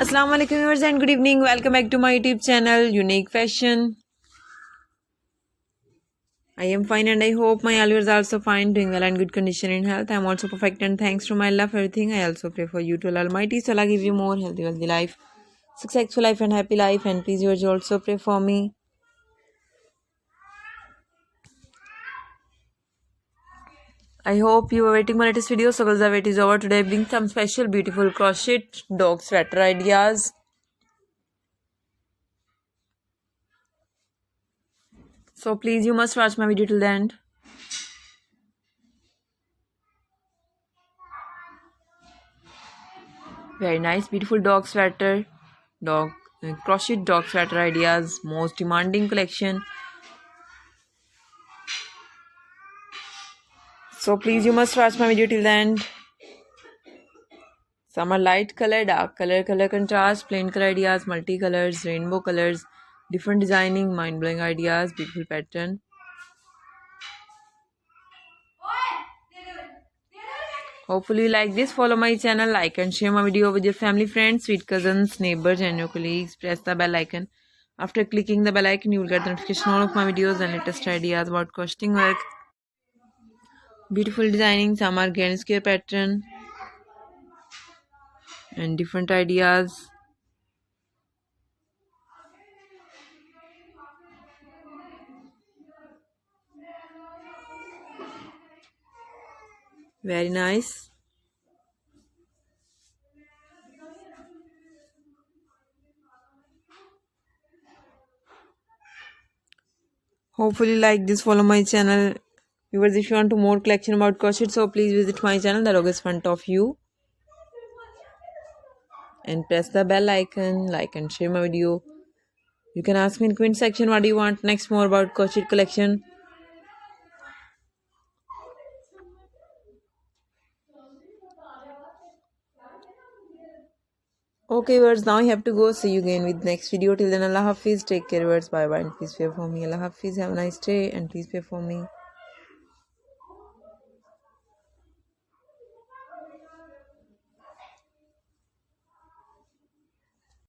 Assalamu alaikum viewers and good evening. Welcome back to my YouTube channel Unique Fashion. I am fine and I hope my viewers are also fine, doing well and good condition in health. I am also perfect and thanks to my Allah for everything. I also pray for you to Allah Almighty so Allah give you more healthy, wealthy life, successful life and happy life, and please yours also pray for me. I hope you are waiting my latest video. So guys, the wait is over. Today I bring some special beautiful crochet dog sweater ideas. So please you must watch my video till the end. Very nice, beautiful dog sweater, crochet dog sweater ideas, most demanding collection. So please you must watch my video till the end. Some are light color, dark color, color contrast, plain color ideas, multicolors, rainbow colors, different designing, mind-blowing ideas, beautiful pattern. Hopefully you like this. Follow my channel, like and share my video with your family, friends, sweet cousins, neighbors and your colleagues. Press the bell icon. After clicking the bell icon, you will get the notification on all of my videos and latest ideas about crocheting work. Beautiful designing, some are grand square pattern and different ideas. Very nice. Hopefully like this. Follow my channel. Viewers, if you want to more collection about crochet, so please visit my channel. The logo is front of you. And press the bell icon, like and share my video. You can ask me in comment section what do you want next more about crochet collection. Okay viewers, now I have to go. See you again with next video. Till then, Allah Hafiz. Take care viewers. Bye bye and please pray for me. Allah Hafiz. Have a nice day and please pray for me.